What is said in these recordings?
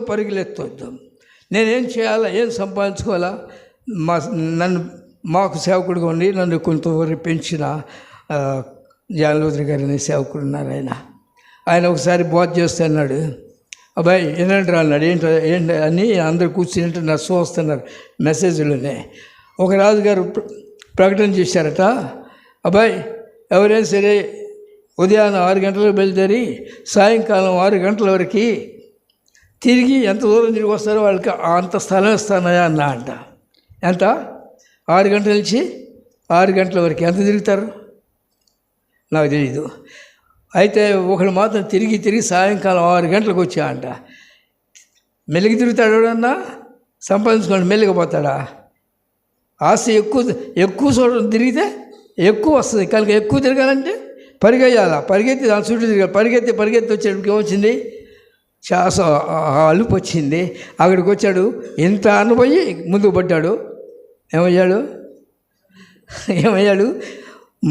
పరుగులెత్తొద్దు. నేనేం చేయాలా, ఏం సంపాదించుకోవాలా? మాకు సేవకుడిగా ఉండి నన్ను కొంతవరకు పెంచిన జాలూద్రి గారు అనే సేవకుడు ఉన్నారు. ఆయన ఒకసారి బోధ చేస్తే అన్నాడు, అబ్బాయి వినండి అన్నాడు. ఏంటి అని అందరు కూర్చుని నర్సు వస్తున్నారు మెసేజ్లోనే. ఒక రాజుగారు ప్రకటన చేశారట, అబ్బాయి ఎవరైనా సరే ఉదయాన్నే 6 గంటలకు బయలుదేరి సాయంకాలం 6 గంటల వరకు తిరిగి ఎంత దూరం తిరిగి వస్తారో వాళ్ళకి అంత స్థలం ఇస్తానయా అంట. ఎంత? 6 గంటల నుంచి 6 గంటల వరకు ఎంత తిరుగుతారు నాకు తెలీదు. అయితే ఒకడు మాత్రం తిరిగి సాయంకాలం 6 గంటలకు వచ్చా అంట. మెల్లిగి తిరుగుతాడు ఎవడన్నా? సంపాదించుకోండి మెల్లిగా పోతాడా? ఆశ ఎక్కువ చూడడం తిరిగితే ఎక్కువ వస్తుంది. కనుక ఎక్కువ తిరగాలంటే పరిగెయ్యాలా, పరిగెత్తి దాని చుట్టూ తిరగాలి. పరిగెత్తి వచ్చేటప్పటికి ఏమొచ్చింది? శ్వాస అలుపు వచ్చింది. అక్కడికి వచ్చాడు, ఇంత అనుభవి ముందుకు పడ్డాడు. ఏమయ్యాడు?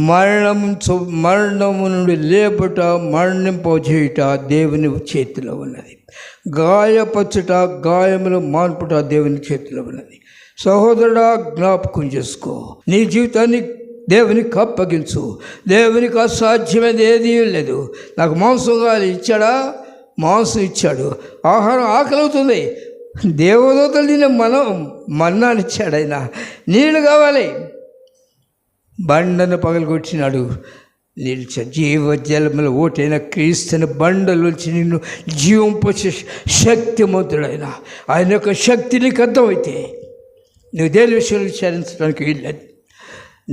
మరణము నుండి లేపుట, మరణింపజేయుట దేవుని చేతిలో ఉన్నది. గాయపరచుట, గాయములు మాన్పుట దేవుని చేతిలో ఉన్నది. సహోదరుడా, జ్ఞాపకం చేసుకో, నీ జీవితాన్ని దేవునికి అప్పగించు. దేవునికి అసాధ్యమైనది ఏదీ లేదు. నాకు మాంసం కావాలి, ఇచ్చాడా? మాంసం ఇచ్చాడు. ఆహారం ఆకలి అవుతుంది, దేవదూతలు తినే మన్నాన్ని ఇచ్చాడు. ఆయన నీళ్ళు కావాలి, బండను పగలగొచ్చినాడు. నిలిచ జీవజలముల ఓటైన క్రీస్తుని బండలోంచి నిన్ను జీవంపొచ్చే శక్తిమంతుడైన ఆయన యొక్క శక్తి నీకు అర్థమైతే నువ్వు దేని విషయంలో విచారించడానికి వీల్లేదు.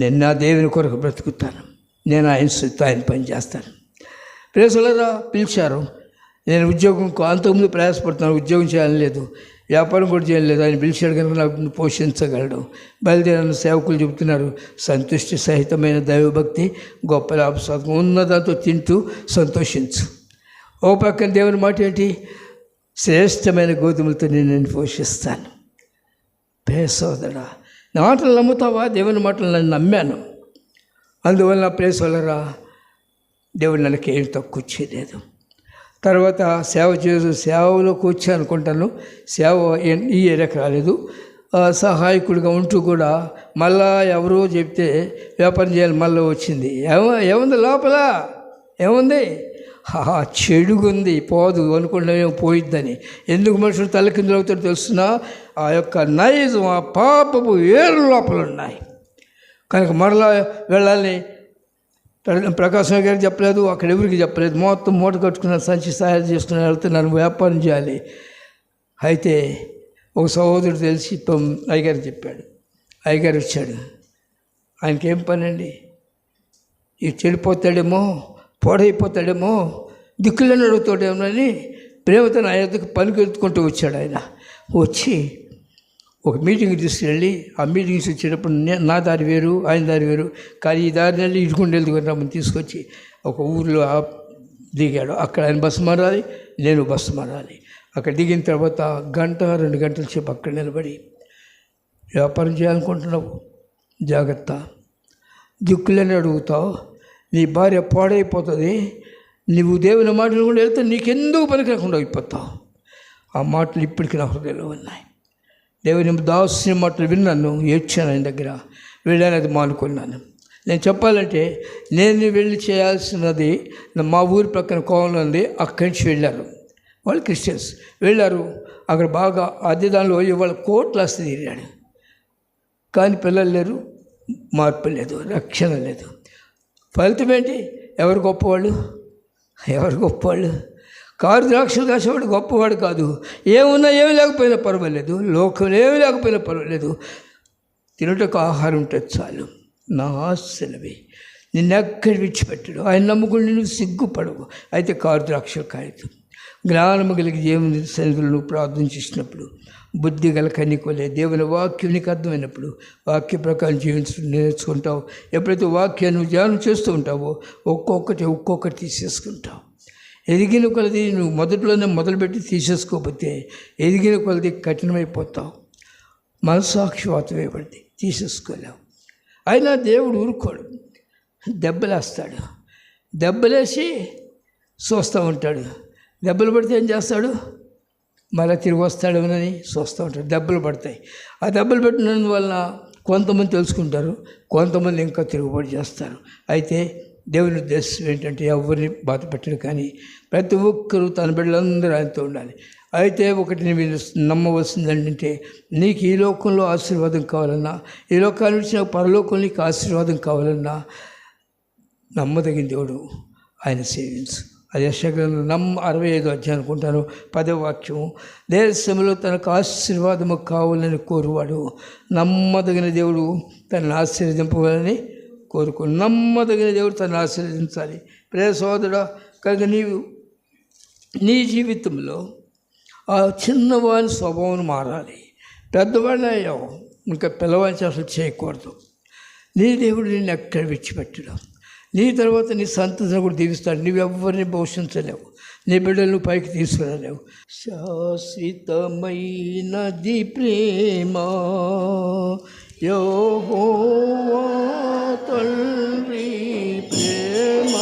నేను నా దేవుని కొరకు బ్రతుకుతాను, నేను ఆయన పని చేస్తాను. ప్రేసులరా పిలిచారు, నేను ఉద్యోగం అంతకుముందు ప్రయాసపడుతున్నాను, ఉద్యోగం చేయాలని లేదు, వ్యాపారం కూడా చేయలేదు. ఆయన పిలిచాడు కనుక నాకు పోషించగలడు. బయలుదేరిన సేవకులు చెబుతున్నారు, సంతుష్టి సహితమైన దైవభక్తి గొప్ప లాభసాధకం. ఉన్నదాంతో తింటూ సంతోషించు. ఓ పక్కన దేవుని మాట ఏంటి? శ్రేష్టమైన గోధుమలతో నేను పోషిస్తాను. ప్రేసోదరా, నా మాటలు నమ్ముతావా? దేవుని మాటలు నన్ను నమ్మాను, అందువల్ల ప్రేసోదరా దేవుడు ನನಗೆ ఏం తక్కువ చేయలేదు. తర్వాత సేవలోకి వచ్చి అనుకుంటాను. సేవ ఈ ఏరియాకి రాలేదు. సహాయకుడిగా ఉంటూ కూడా మళ్ళా ఎవరో చెప్తే వ్యాపారం చేయాలి, మళ్ళీ వచ్చింది. ఏముంది లోపల? ఏముంది? చెడుగుంది, పోదు అనుకుంటే పోయిద్దని. ఎందుకు మనుషులు తలకిందులు అవుతారో తెలుస్తున్నా? ఆ యొక్క నైజం, ఆ పాపపు ఏరు లోపల ఉన్నాయి. కనుక మరలా వెళ్ళాలని ప్రకాశం గారికి చెప్పలేదు, అక్కడ ఎవరికి చెప్పలేదు. మొత్తం మూట కట్టుకున్న సంచి సహాయం చేసుకుని వెళ్తున్నాను, వ్యాపారం చేయాలి. అయితే ఒక సహోదరుడు తెలిసి అయ్యగారు చెప్పాడు. అయ్యగారు వచ్చాడు. ఆయనకేం పని అండి? ఈ చెడిపోతాడేమో, పాడైపోతాడేమో, దిక్కులను అడుగుతాడేమో అని ప్రేమతో నా ఎదుకు పనికెత్తుకుంటూ వచ్చాడు. ఆయన వచ్చి ఒక మీటింగ్ తీసుకెళ్ళి, ఆ మీటింగ్స్ వచ్చేటప్పుడు నా దారి వేరు, ఆయన దారి వేరు, కానీ ఈ దారిని వెళ్ళి ఇటుకుంటూ వెళ్తుకున్నామని తీసుకొచ్చి ఒక ఊరిలో దిగాడు. అక్కడ ఆయన బస్సు మారాలి, నేను బస్సు మారాలి. అక్కడ దిగిన తర్వాత 1-2 గంటల సేపు అక్కడ నిలబడి, వ్యాపారం చేయాలనుకుంటున్నావు, జాగ్రత్త, దిక్కులని అడుగుతావు, నీ భార్య పాడైపోతుంది, నువ్వు దేవుని మాటలు కూడా వెళ్తే నీకెందుకు పనికి రాకుండా అయిపోతావు. ఆ మాటలు ఇప్పటికీ నా హృదయంలో ఉన్నాయి. దేవుని దాసుని మాటలు విన్నాను, ఏడ్చాను. ఆయన దగ్గర వెళ్ళాను, అది మానుకున్నాను. నేను చెప్పాలంటే నేను వెళ్ళి చేయాల్సినది మా ఊరి ప్రక్కన కోవలో ఉంది, అక్కడి నుంచి వెళ్ళారు వాళ్ళు, క్రిస్టియన్స్ వెళ్ళారు. అక్కడ బాగా అదే దానిలో ఇవాళ కోట్ల ఆస్తి తీరాడు, కానీ పిల్లలు లేరు, మార్పు లేదు, రక్షణ లేదు. ఫలితం ఏంటి? ఎవరు గొప్పవాళ్ళు? కారు ద్రాక్షలు కాసేవాడు గొప్పవాడు కాదు. ఏమున్నా ఏమి లేకపోయినా పర్వాలేదు, లోకంలో ఏమి లేకపోయినా పర్వాలేదు, తినటకు ఆహారం ఉంటుంది చాలు. నా ఆశలవి నిన్నెక్కడి విడిచిపెట్టడు. ఆయన నమ్ముకుని నువ్వు సిగ్గుపడవు. అయితే కారు ద్రాక్షలు కాయదు. జ్ఞానము కలిగి దేవుని సన్నిధిలో ప్రార్థన చేసినప్పుడు, బుద్ధి గల కన్నికోలే దేవుని వాక్యం నీకు అర్థమైనప్పుడు వాక్య ప్రకారం జీవించడం నేర్చుకుంటావు. ఎప్పుడైతే వాక్యాన్ని నువ్వు ధ్యానం చేస్తూ ఉంటావో ఒక్కొక్కటి తీసేసుకుంటావు. ఎదిగిన కొలది నువ్వు మొదట్లోనే మొదలుపెట్టి తీసేసుకోకపోతే ఎదిగిన కొలది కఠినమైపోతావు. మనస్సాక్షివాతం ఇవ్వండి, తీసేసుకోలేవు. అయినా దేవుడు ఊరుకోడు, దెబ్బలేస్తాడు. దెబ్బలేసి చూస్తూ ఉంటాడు. దెబ్బలు పడితే ఏం చేస్తాడు? మళ్ళీ తిరిగి వస్తాడేమోనని చూస్తూ ఉంటారు. దెబ్బలు పడతాయి. ఆ దెబ్బలు పెట్టినందువలన కొంతమంది తెలుసుకుంటారు, కొంతమంది ఇంకా తిరుగుబాటు చేస్తారు. అయితే దేవుని ఉద్దేశం ఏంటంటే ఎవరిని బాధ పెట్టడు, కానీ ప్రతి ఒక్కరూ తన బిడ్డలందరూ ఆయనతో ఉండాలి. అయితే ఒకటి మీరు నమ్మవలసింది ఏంటంటే, నీకు ఈ లోకంలో ఆశీర్వాదం కావాలన్నా, ఈ లోకాన్ని నుంచి నాకు పరలోకంలో నీకు ఆశీర్వాదం కావాలన్నా నమ్మదగిన దేవుడు ఆయన సేవించు. అది యెషయా 65 అధ్యాయం అనుకుంటాను 10వ వాక్యం. దేశంలో తనకు ఆశీర్వాదము కావాలని కోరువాడు నమ్మదగిన దేవుడు తనను ఆశీర్వదింపవాలని కోరుకో. నమ్మదగిన దేవుడు తనను ఆశీర్వదించాలి. ప్రియ సోదరుడా, కనుక నీవు నీ జీవితంలో ఆ చిన్నవాని స్వభావం మారాలి. పెద్దవాడిని అయ్యావు, ఇంకా పిల్లవాడిని అసలు చేయకూడదు. నీ దేవుడు నిన్ను ఎక్కడ విడిచిపెట్టడం, నీ తర్వాత నీ సంతతిని కూడా దీవిస్తాడు. నువ్వెవ్వరిని పోషించలేవు, నీ బిడ్డలను పైకి తీసుకురాలేవు. శాశ్వతమైనది ప్రేమ యెహోవా తండ్రి ప్రేమ.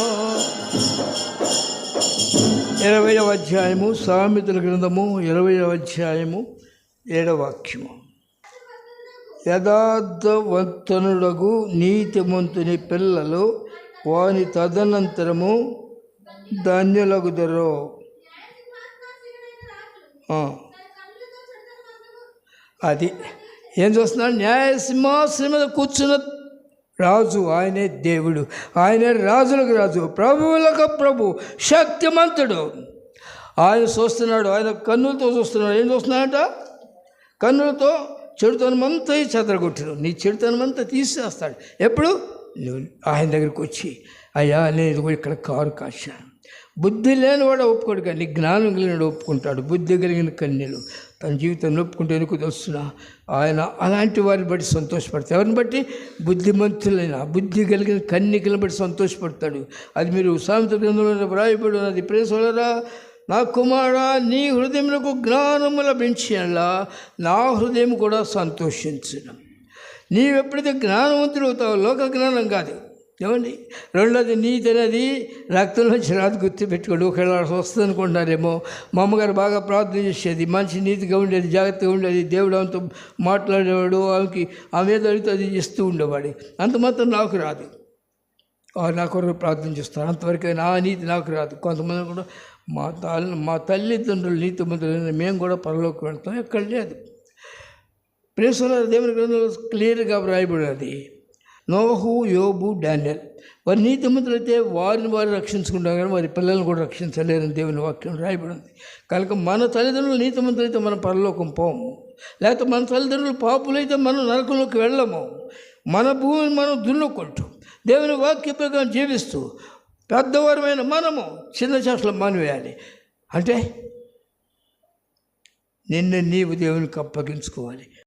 20వ అధ్యాయము సామెతల గ్రంథము 20వ అధ్యాయము 7వ వాక్యము. యథార్థవంతునుడగు నీతిమంతుని పిల్లలు వాని తదనంతరము ధన్యులగుదరు. అది ఏం చూస్తున్నాడు? న్యాయ సింహాసనం మీద కూర్చున్న రాజు, ఆయనే దేవుడు, ఆయనే రాజులకు రాజు, ప్రభువులకు ప్రభు, శక్తిమంతుడు. ఆయన చూస్తున్నాడు, ఆయన కన్నులతో చూస్తున్నాడు. ఏం చూస్తున్నాడంట? కన్నులతో చెడుతనమంతా చెదరగొట్టాడు. నీ చెడుతనమంతా తీసేస్తాడు. ఎప్పుడు? నువ్వు ఆయన దగ్గరికి వచ్చి, అయ్యా నేను ఇక్కడ కారు కాశాను. బుద్ధి లేనివాడు ఒప్పుకోడు, కానీ జ్ఞానం కలిగినవాడు ఒప్పుకుంటాడు. బుద్ధి కలిగిన కన్యలు తన జీవితాన్ని ఒప్పుకుంటే ఎందుకు తెలుస్తున్నా? ఆయన అలాంటి వారిని బట్టి సంతోషపడతాడు. ఎవరిని బట్టి? బుద్ధిమంతులైన బుద్ధి కలిగిన కన్యకలను బట్టి సంతోషపడతాడు. అది మీరు సామెతల గ్రంథంలో వ్రాయబడి ఉన్నది. ప్రియ సోదరా, నా కుమారుడా, నీ హృదయములకు జ్ఞానము లభించేలా నా హృదయం కూడా సంతోషించడం. నీవెప్పుడైతే జ్ఞానవంతుడు అవుతావు, లోక జ్ఞానం కాదు. ఏమండి? రెండోది, నీతి అనేది రక్తంలోంచి రాదు, గుర్తుపెట్టుకోండి. ఒకవేళ వస్తుంది అనుకుంటున్నారేమో. మా అమ్మగారు బాగా ప్రార్థన చేసేది, మంచి నీతిగా ఉండేది, జాగ్రత్తగా ఉండేది. దేవుడు ఆమెతో మాట్లాడేవాడు, ఆమె ఏదో అడిగితే అది ఇస్తూ ఉండేవాడు. అంత మాత్రం నాకు రాదు. నా కొరకు ప్రార్థన చేస్తారు, అంతవరకు నా నీతి నాకు రాదు. కొంతమంది కూడా మా తల్లిదండ్రులు నీతిమంతులైన మేము కూడా పరలోకి వెళ్తాం, ఎక్కడ లేదు. ప్రేసల దేవుని గ్రంథంలో క్లియర్గా వ్రాయబడినది. నోహు, యోబు, డానియల్ వారి నీతిమంతులైతే వారిని వారు రక్షించుకుంటాం, కానీ వారి పిల్లలను కూడా రక్షించలేరని దేవుని వాక్యం రాయబడింది. కనుక మన తల్లిదండ్రులు నీతిమంతులైతే మనం పరలోకం పోము, లేకపోతే మన తల్లిదండ్రులు పాపులైతే మనం నరకంలోకి వెళ్ళము. మన భూమిని మనం దున్నుకుంటూ దేవుని వాక్య ప్రకారం జీవిస్తూ పెద్దవారమైన మనము చిన్న చేష్టలు మానివేయాలి. అంటే నిన్ను నీవు దేవునికి అప్పగించుకోవాలి.